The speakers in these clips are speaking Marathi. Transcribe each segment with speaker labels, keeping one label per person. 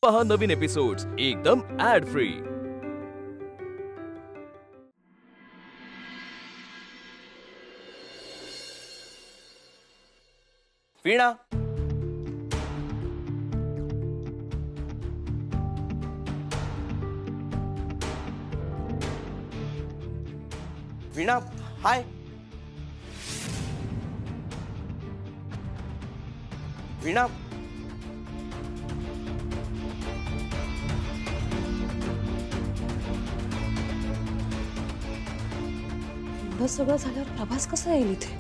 Speaker 1: पहा नवीन एपिसोड्स एकदम ऍड फ्री।
Speaker 2: वीणा, वीणा, हाय। वीणा,
Speaker 3: एवढं सगळं झाल्यावर प्रभास कसा येईल इथे?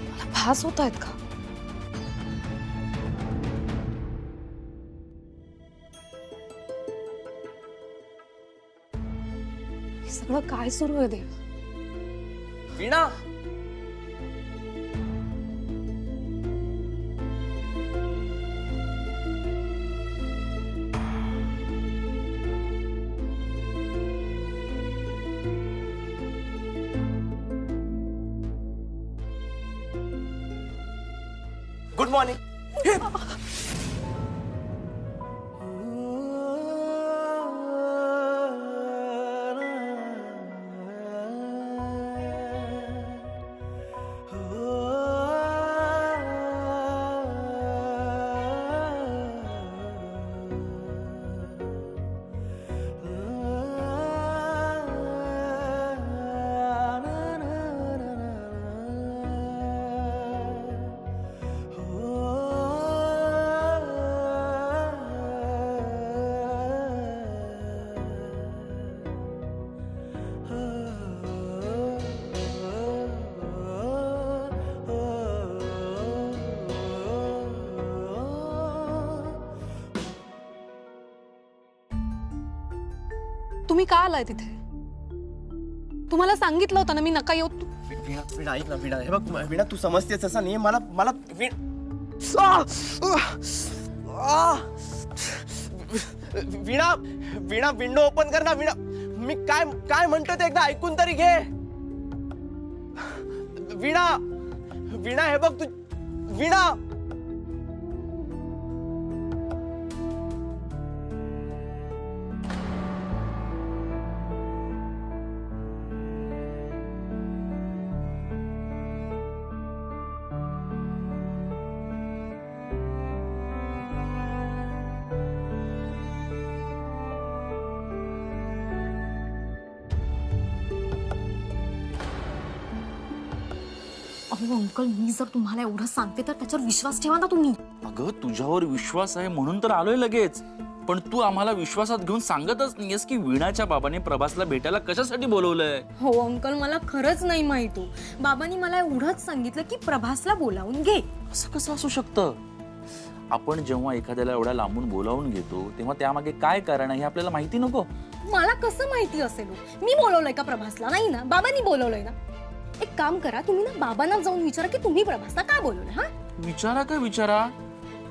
Speaker 3: मला भास होत आहेत का? हे सगळं काय सुरू आहे देव?
Speaker 2: वीणा, गुड मॉर्निंग।
Speaker 3: तुम्ही का आलाय तिथे? तुम्हाला सांगितलं होतं ना मी नका येऊ.
Speaker 2: वीणा, वीणा ऐक ना वीणा, हे बघ वीणा, तू समजतेस असं नाही। मला मला वीणा, वीणा, विंडो ओपन कर ना वीणा। मी काय काय म्हणतो ते एकदा ऐकून तरी घे। वीणा, वीणा, हे बघ तू। वीणा,
Speaker 3: अहो अंकल, मी जर तुम्हाला एवढं सांगते तर त्याच्यावर विश्वास ठेवा ना तुम्ही.
Speaker 4: अगं तुझ्यावर विश्वास आहे म्हणून तर आलोय लगेच, पण तू आम्हाला विश्वासात घेऊन सांगतच नाहीयेस की वीणाच्या बाबाने प्रभासला भेटायला कशासाठी बोलवलंय.
Speaker 5: हो अंकल, मला खरंच नाही माहित हो. बाबांनी मला एवढंच सांगितलं की प्रभासला बोलावून घे.
Speaker 4: असं कसं असू शकतं? आपण जेव्हा एखाद्याला एवढ्या लांबून बोलावून घेतो तेव्हा त्यामागे काय कारण आहे हे आपल्याला माहिती नको?
Speaker 5: मला कसं माहिती असेल हो? मी बोलवलंय का प्रभासला? नाही ना, बाबांनी बोलवलंय ना. एक काम करा, तुम्ही ना बाबांना जाऊन विचारा की तुम्ही प्रभासला का बोलवलंय. हा,
Speaker 4: विचारा काय विचारा,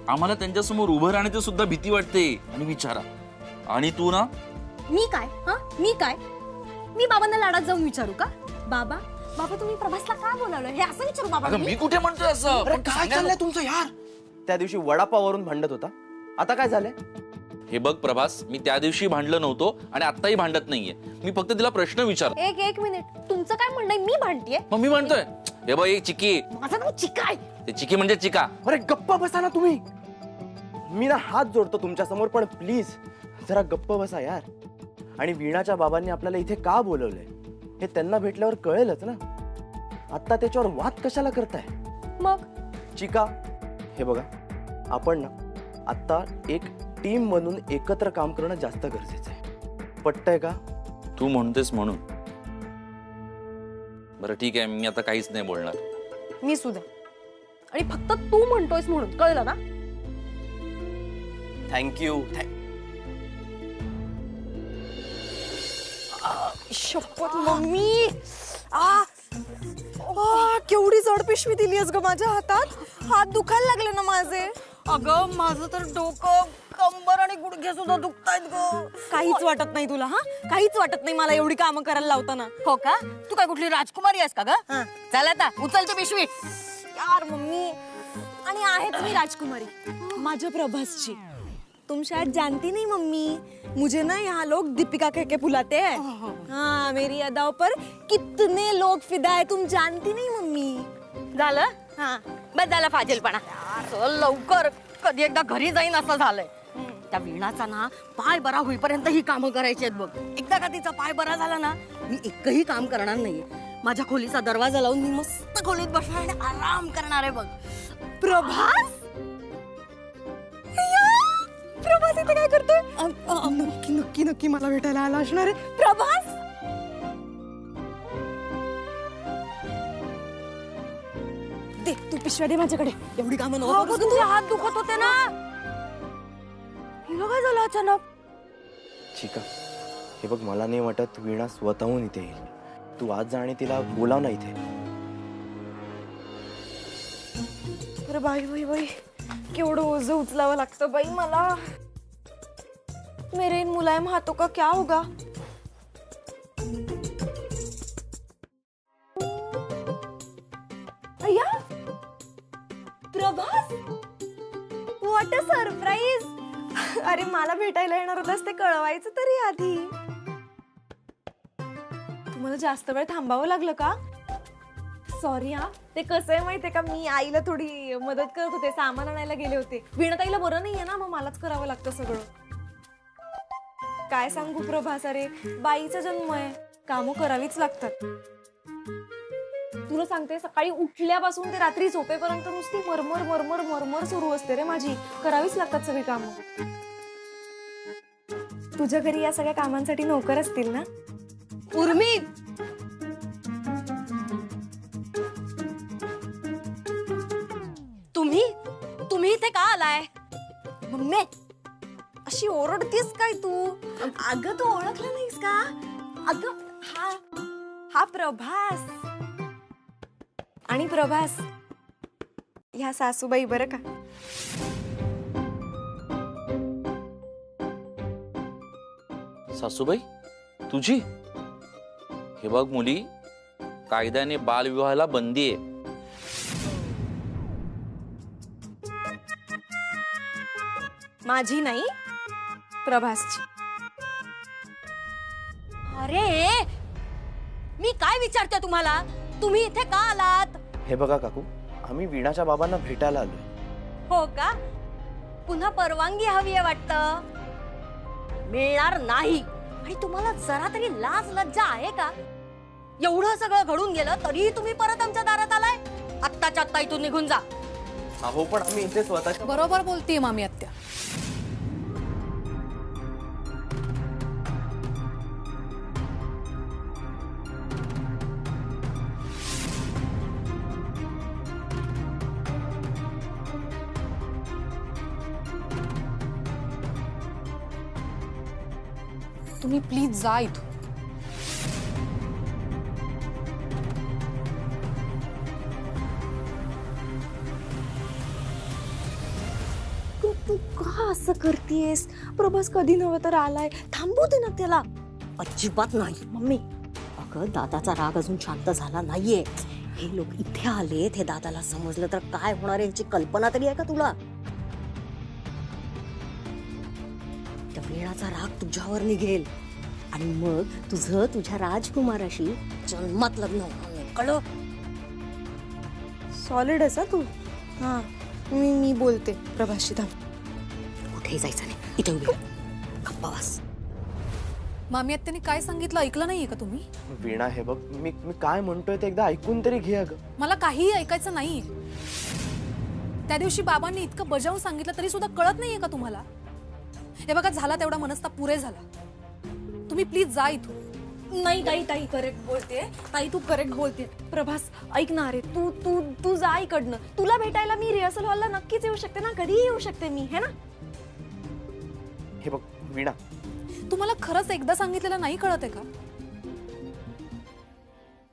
Speaker 4: आम्हाला त्यांच्यासमोर उभं राहण्याची सुद्धा भीती वाटते. आणि विचारा, आणि तू ना,
Speaker 5: मी काय? हा, मी काय? मी बाबांना लाडात जाऊन विचारू का? बाबा, बाबा तुम्ही प्रभासला का बोलवलंय हे असं विचारू बाबा?
Speaker 4: अगं मी कुठे म्हणतोय असं?
Speaker 2: अरे काय चाललंय तुमचं यार? त्या दिवशी वडापाववरून भांडत होता, आता काय झालंय?
Speaker 4: हे बघ प्रभास, मी त्या दिवशी भांडलो नव्हतो आणि आत्ताही भांडत नाहीये. मी फक्त तिला प्रश्न विचार.
Speaker 5: एक मिनिट, तुमचं काय म्हणणं आहे? मी भांडतीये?
Speaker 4: मग मी म्हणतोय, हे बघ एक चिकी.
Speaker 5: माझं नाव चिका आहे.
Speaker 4: ते चिकी म्हणजे चिका.
Speaker 2: अरे गप्पा बसा ना तुम्ही. मी ना हात जोडतो तुमच्या समोर, पण प्लीज जरा गप्प बसा यार. आणि वीणाच्या बाबांनी आपल्याला इथे का बोलवलंय हे त्यांना भेटल्यावर कळेलच ना. आता त्याच्यावर वाद कशाला करताय?
Speaker 5: मग
Speaker 2: चिका, हे बघा, आपण ना आता एक टीम म्हणून एकत्र काम करणं जास्त गरजेचं आहे. पटतंय का?
Speaker 4: तू म्हणतेस म्हणून. बरं ठीक आहे, मी आता काहीच नाही बोलणार.
Speaker 5: मी सुद्धा. आणि फक्त तू म्हणतोयस म्हणून, कळलं ना?
Speaker 2: थँक्यू.
Speaker 5: शपथ मम्मी, केवढी जड पिशवी दिलीस ग माझ्या हातात. हात दुखायला लागले ना माझे. अगं माझं तर डोकं, कंबर आणि गुडघे सुद्धा दुखतायत ग. काहीच वाटत नाही तुला? हा, काहीच वाटत नाही मला एवढी कामं करायला लावताना? हो का? तू काय कुठली राजकुमारी आहेस का ग? चल आता उचल ती पिशवी. यार मम्मी, आणि आहेच मी राजकुमारी माझ्या प्रभासची. तुम शायद जानती नहीं मम्मी, मुझे ना यहाँ लोग दीपिका कह के बुलाते हैं. हाँ, मेरी अदाओं पर कितने लोग फिदा है तुम जानती नहीं मम्मी.
Speaker 6: झालं
Speaker 5: हाँ.
Speaker 6: बस झालं फाजीलपणा. चल लवकर, कधी एकदा घरी जाईन असं झालंय. त्या वीणाचा ना पाय बरा होईपर्यंत ही कामं करायची आहेत बघ. एकदा का तिचा पाय बरा झाला ना, मी एकही काम करणार नाहीये. माझ्या खोलीचा दरवाजा लावून मी मस्त खोलीत बसणार आणि आराम करणार आहे बघ.
Speaker 5: प्रभास? प्रभास इथे काय करतोय? नक्की नक्की नक्की मला भेटायला आला असणार आहे. प्रभास दे तू पिशव्या दे माझ्याकडे. एवढी कामं नको करूस
Speaker 6: तुझे
Speaker 5: तू.
Speaker 6: हात दुखत होते ना. हिला काय झालं अचानक?
Speaker 2: चिका, हे बघ मला नाही वाटत वीणा स्वतःहून इथे येईल. तू आज जा आणि तिला बोलाव ना इथे.
Speaker 5: अरे बाई बाई बाई, केवढं ओझं उचलावं लागतं बाई मला. मेरे इन मुलायम हाथों का क्या होगा? अय्या प्रभास, व्हॉट अ सरप्राईज. अरे मला भेटायला येणार होतास ते कळवायचं तरी आधी. तुम्हाला जास्त वेळ थांबावं लागलं का? सॉरी हा. ते कसं आहे माहितीये का, मी आईला थोडी मदत करत होते, सामान आणायला गेले होते. वीणाताईला बरं नाहीये ना, मग मलाच करावं लागतं सगळं. काय सांगू प्रभास, अरे बाईचा जन्म आहे, कामं करावीच लागतात. तुला सांगते, सकाळी उठल्यापासून ते रात्री झोपेपर्यंत नुसती मरमर मरमर मरमर सुरू असते रे माझी. करावीच लागतात सगळी कामं. तुझ्या घरी या सगळ्या कामांसाठी नोकर असतील ना?
Speaker 6: उर्मी, तुम्ही इथे का आलाय?
Speaker 5: मम्मी अशी ओरडतीस काय तू? अगं तू ओळखलं नाहीस का? अगं हा प्रभास. आणि प्रभास ह्या सासूबाई बरं का.
Speaker 4: सासूबाई तुझी? हे बघ मुली, कायद्याने बालविवाहाला बंदी आहे.
Speaker 5: माझी नाही, प्रभासची.
Speaker 6: अरे मी काय विचारते तुम्हाला, तुम्ही इथे का आलात?
Speaker 2: हे बघा काकू, आम्ही वीणाच्या बाबांना भेटायला आलोय.
Speaker 6: हो का? पुन्हा परवानगी हवी आहे वाटतं. मिळणार नाही. आणि तुम्हाला जरा तरी लाज लज्जा आहे का? एवढं सगळं घडून गेलं तरीही तुम्ही परत आमच्या दारात आलाय. आत्ताच्या आत्ता इथून निघून जा.
Speaker 2: अहो पण आम्ही इथे स्वतःच्या.
Speaker 3: बरोबर बोलतीये मामी आत्या. तुम्ही प्लीज जा इथून.
Speaker 5: तू का असं करतेस? प्रभास कधी नव्हे तर आलाय, थांबू दे ना त्याला.
Speaker 6: अजिबात नाही.
Speaker 5: मम्मी
Speaker 6: अगं दादाचा राग अजून शांत झाला नाहीये. हे लोक इथे आलेत, हे दादाला समजलं तर काय होणार याची कल्पना तरी आहे का तुला? त्या वीणाचा राग तुझ्यावर निघेल आणि मग तुझ्या राजकुमाराशी जन्मात लग्न होणार. कळलं?
Speaker 5: सॉलिड आहेस तू. हा मी बोलते प्रभासशी. थांब.
Speaker 6: कुठेही जायचं नाही, इथे उभी राहा. गप्पा बस.
Speaker 3: मामी आत्याने काय सांगितलं ऐकलं नाहीये का तुम्ही?
Speaker 2: वीणा हे बघ, मी काय म्हणतोय ते एकदा ऐकून तरी घे. अगं
Speaker 3: मला काहीही ऐकायचं नाहीये. त्या दिवशी बाबांनी इतकं बजावून सांगितलं तरी सुद्धा कळत नाहीये का तुम्हाला? हे बघा, झाला तेवढा मनस्ताप पुरे झाला. तुम्ही प्लीज जा इथून.
Speaker 5: नाही ताई करेक्ट बोलते. ताई तू करेक्ट बोलते. प्रभास ऐक ना, अरे तू जा इकडनं. तुला भेटायला मी रिहर्सल हॉलला नक्कीच येऊ शकते ना, कधीही येऊ शकते मी, है ना?
Speaker 2: हे बघ वीणा,
Speaker 3: तुम्हाला खरंच एकदा सांगितलेलं नाही कळत आहे का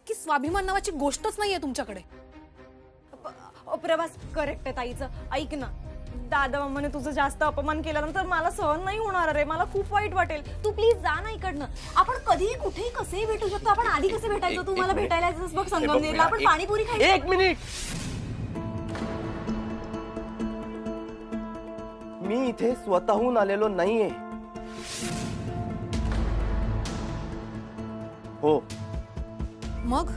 Speaker 3: की स्वाभिमान नावाची गोष्टच नाहीये तुमच्याकडे?
Speaker 5: प्रभास करेक्ट आहे ताईचं. ऐक ना, दादा मामाने तुझं जास्त अपमान केल्यानंतर मला सहन नाही होणार. अरे मला खूप वाईट वाटेल. तू प्लीज जा ना इकडनं. आपण कधीही कुठेही कसेही भेटू शकतो. आपण आधी कसे भेटायचो? तू मला भेटायला यायचंस बघ संगमनेरला. आपण पाणीपुरी खायची.
Speaker 2: एक मिनिट. मी इथे स्वतःहून आलेलो नाहीये. हो,
Speaker 3: मग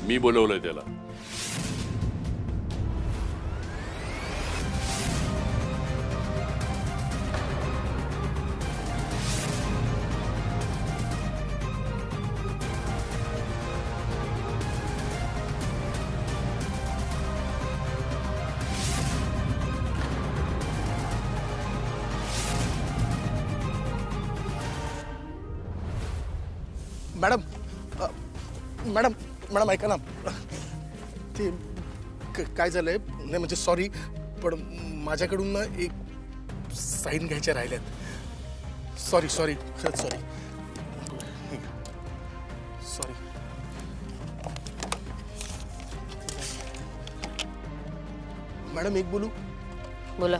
Speaker 7: मी बोलवलंय त्याला.
Speaker 8: मॅडम मॅडम मॅडम ऐका ना, ते काय झालंय, नाही म्हणजे सॉरी, पण माझ्याकडून ना एक साईन घ्यायच्या राहिल्यात. सॉरी सॉरी, खरंच सॉरी सॉरी. मॅडम एक बोलू?
Speaker 6: बोला.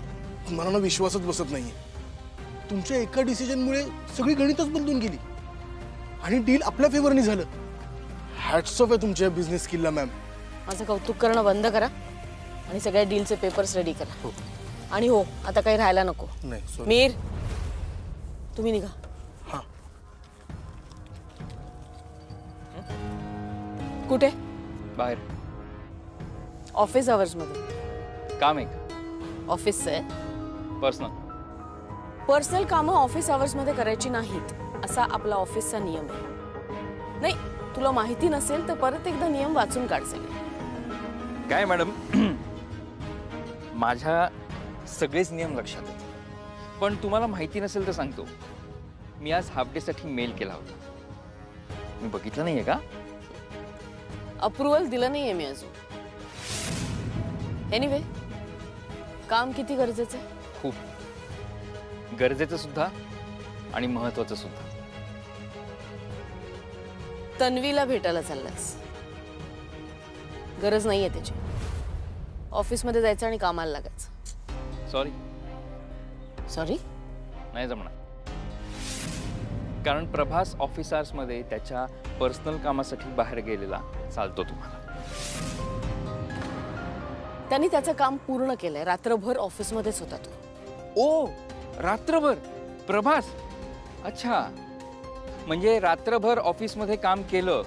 Speaker 8: मला ना विश्वासच बसत नाहीये. तुमच्या एका डिसिजनमुळे सगळी गणितच बदलून गेली आणि डील आपल्या फेवरनी झालं. हॅट्स ऑफ आहे तुमच्या बिझनेस स्किलला मॅम.
Speaker 6: माझं कौतुक करणं बंद करा आणि सगळ्या डीलचे पेपर्स रेडी करा. आणि हो, आता काही राहायला नको.
Speaker 8: नाही सॉरी.
Speaker 6: मीर, तुम्ही निघा.
Speaker 8: हां.
Speaker 6: कुठे?
Speaker 9: बाहेर
Speaker 6: ऑफिस आवर्स मध्ये?
Speaker 9: काम आहे का?
Speaker 6: ऑफिसचं आहे.
Speaker 9: पर्सनल?
Speaker 6: पर्सनल कामं ऑफिस आवर्स मध्ये करायची नाहीत असा आपला ऑफिसचा नियम आहे. नाही, तुला माहिती नसेल तर परत एकदा नियम वाचून काढसेल.
Speaker 9: काय मॅडम, माझ्या सगळेच नियम लक्षात आहेत, पण तुम्हाला माहिती नसेल तर सांगतो. मी आज हाफ डे साठी मेल केला होता. मी बघितलं नाहीये का?
Speaker 6: अप्रुव्हल दिलं नाहीये मी अजून. एनिवे, काम किती गरजेचं आहे?
Speaker 9: खूप गरजेचं सुद्धा आणि महत्वाचं सुद्धा.
Speaker 6: तन्वीला भेटायला चाललास? गरज नाहीये त्याची. ऑफिसमध्ये जायचं आणि कामाला लागायचं.
Speaker 9: Sorry,
Speaker 6: sorry?
Speaker 9: नाही जमणार. कारण प्रभास ऑफिस आवर्स मध्ये त्याच्या पर्सनल कामासाठी बाहेर गेलेला चालतो तुम्हाला.
Speaker 6: त्यांनी त्याचं काम पूर्ण केलंय. रात्रभर ऑफिसमध्येच होता तो.
Speaker 9: ओ, रात्रभर प्रभास? अच्छा, म्हणजे रात्रभर ऑफिसमध्ये काम केलं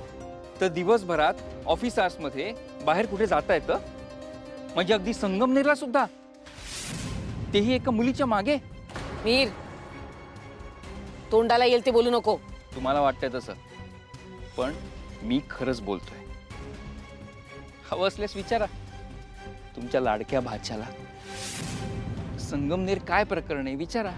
Speaker 9: तर दिवसभरात ऑफिस आवर्समध्ये बाहेर कुठे जाता येतं? म्हणजे अगदी संगमनेरला सुद्धा, तेही एका मुलीच्या मागे?
Speaker 6: मीर, तोंडाला येईल ते बोलू नको.
Speaker 9: तुम्हाला वाटतंय तसं, पण मी खरंच बोलतोय. हवं असल्यास विचारा तुमच्या लाडक्या भाच्याला. संगमनेर काय प्रकरण आहे विचारा.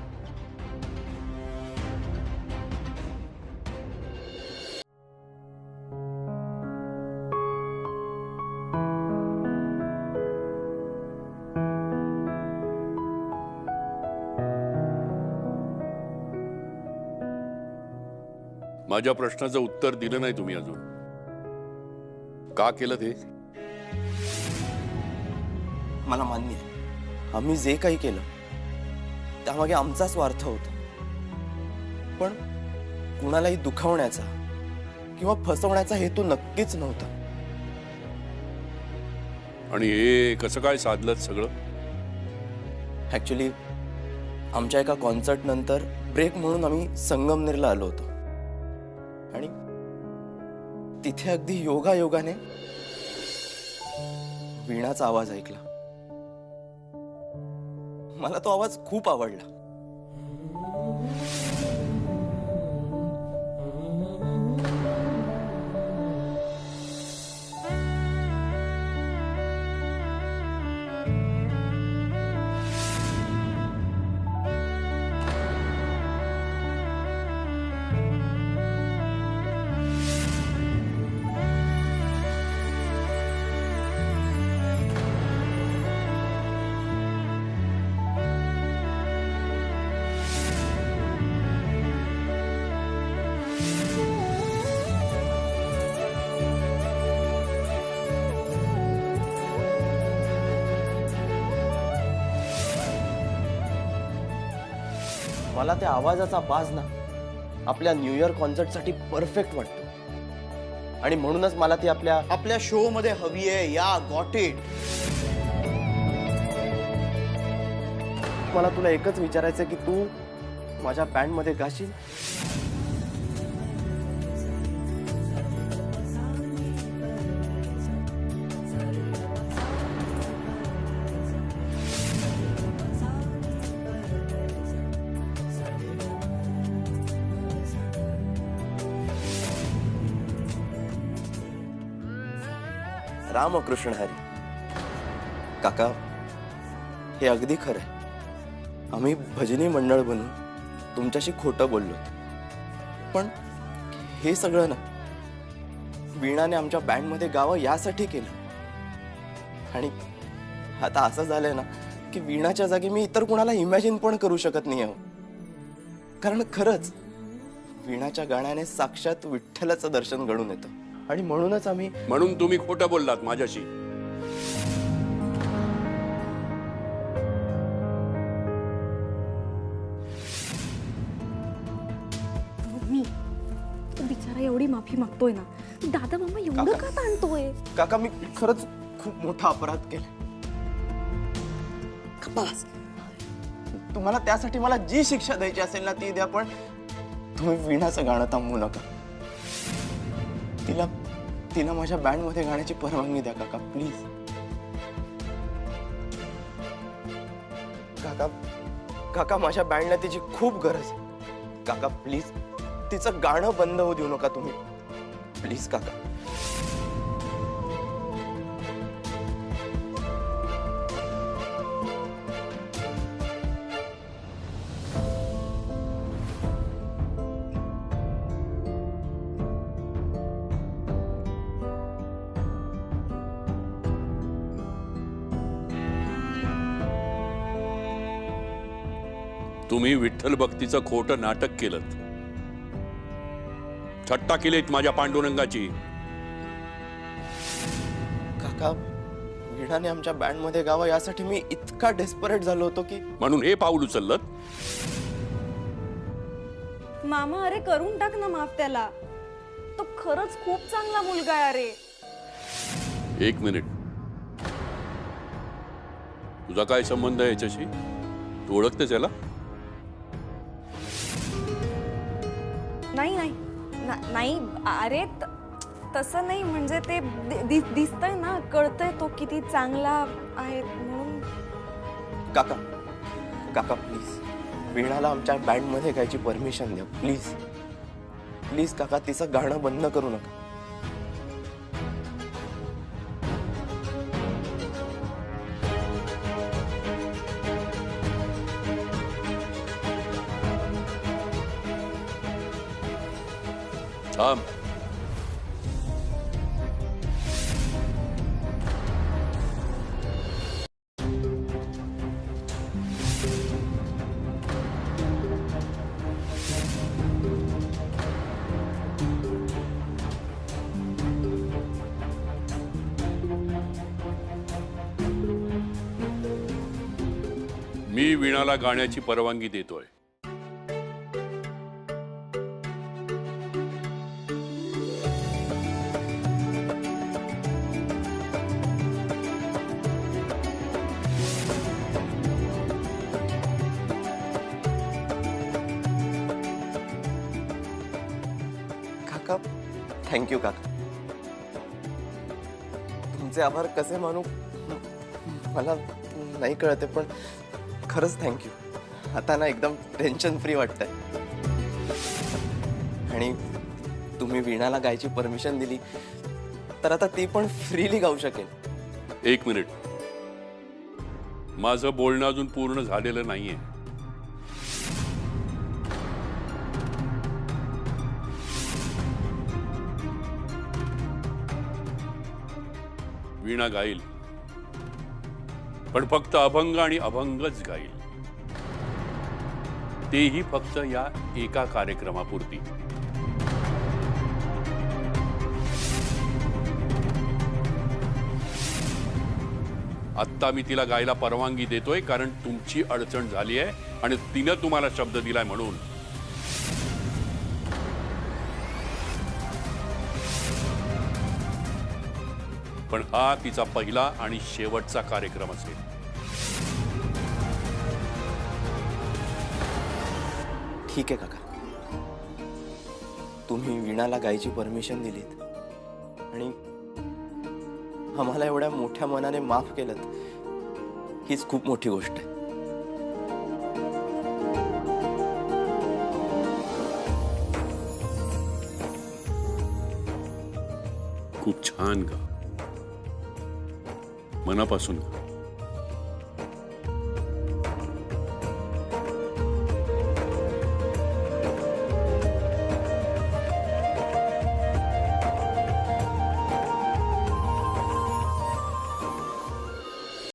Speaker 7: माझ्या प्रश्नाचं उत्तर दिलं नाही तुम्ही अजून. का केलं ते?
Speaker 2: मला मान्य आहे, आम्ही जे काही केलं त्यामागे आमचा स्वार्थ होता, पण कुणालाही दुखावण्याचा किंवा फसवण्याचा हेतू नक्कीच नव्हता.
Speaker 7: आणि हे कसं काय साधलं सगळं?
Speaker 2: ऍक्च्युली आमच्या एका कॉन्सर्ट नंतर ब्रेक म्हणून आम्ही संगमनेरला आलो होतो आणि तिथे अगदी योगायोगाने वीणाचा आवाज ऐकला. मला तो आवाज खूप आवडला. मला त्या आवाजाचा बाज ना आपल्या न्यू इयर कॉन्सर्टसाठी परफेक्ट वाटतो आणि म्हणूनच मला ती आपल्या शो मध्ये हवी आहे. या गॉट इट. मला तुला एकच विचारायचं की तू माझ्या बँड मध्ये गाशील? रामकृष्ण हरी. काका, हे अगदी खरं आहे. आम्ही भजनी मंडळ बनून तुमच्याशी खोटं बोललो, पण हे सगळं ना वीणाने आमच्या बँडमध्ये गावं यासाठी केलं. आणि आता असं झालंय ना की वीणाच्या जागी मी इतर कुणाला इमॅजिन पण करू शकत नाही आहो. कारण खरंच वीणाच्या गाण्याने साक्षात विठ्ठलाचं दर्शन घडून येतं. आणि म्हणूनच आम्ही
Speaker 7: म्हणून तुम्ही खोटं बोललात माझ्याशी.
Speaker 5: मी तो बिचारा एवढी माफी मागतोय ना, दादा मामा एवढं का ताणतोय?
Speaker 2: काका, मी खरंच खूप मोठा अपराध केला.
Speaker 6: बस
Speaker 2: तुम्हाला त्यासाठी मला जी शिक्षा द्यायची असेल ना ती द्या, पण तुम्ही वीणाचं गाणं थांबवू नका. तिला माझ्या बँड मध्ये गाण्याची परवानगी द्या काका, प्लीज. काका, माझ्या बँडला तिची खूप गरज आहे. काका प्लीज, तिचं गाणं बंद होऊ देऊ नका तुम्ही, प्लीज काका.
Speaker 7: तुम्ही विठ्ठल भक्तीचं खोटं नाटक केलं, थट्टा केलीत माझ्या पांडुरंगाची.
Speaker 2: काका, वीणाने आमच्या बँड मध्ये गावं यासाठी मी इतका डेस्परेट झालो होतो की
Speaker 7: म्हणून हे पाऊल उचललं.
Speaker 5: मामा, अरे करून टाक ना माफ त्याला. तो खरंच खूप चांगला मुलगा आहे. अरे
Speaker 7: एक मिनिट, तुझा काय संबंध आहे याच्याशी? तू ओळखतेस याला?
Speaker 5: नाही नाही नाही, अरे तसं नाही. म्हणजे ते दिसतंय ना, कळतंय तो किती चांगला आहे म्हणून.
Speaker 2: काका प्लीज, वीणाला आमच्या बँड मध्ये गायची परमिशन द्या, प्लीज प्लीज. काका, तिचं गाणं बंद करू नका.
Speaker 7: थांब. मी वीणाला गाण्याची परवानगी देतोय.
Speaker 2: थँक्यू काका. तुमचे आभार कसे मानू मला नाही कळते, पण खरंच थँक्यू. आता ना एकदम टेन्शन फ्री वाटतंय. आणि तुम्ही वीणाला गायची परमिशन दिली तर आता ती पण फ्रीली गाऊ शकेल.
Speaker 7: एक मिनिट, माझं बोलणं अजून पूर्ण झालेलं नाहीये. वीणा गाईल, पण फक्त अभंग आणि अभंगच गाईल. तेही फक्त या एका कार्यक्रमापुरती. आत्ता मी तिला गायला परवानगी देतोय कारण तुमची अडचण झाली आहे आणि तिनं तुम्हाला शब्द दिलाय म्हणून. पण हा तिचा पहिला आणि शेवटचा कार्यक्रम असेल.
Speaker 2: ठीक आहे काका, तुम्ही वीणाला गायची परमिशन दिलीत आणि आम्हाला एवढ्या मोठ्या मनाने माफ केलं, हीच खूप मोठी गोष्ट आहे.
Speaker 7: खूप छान गा, मनापासून गा.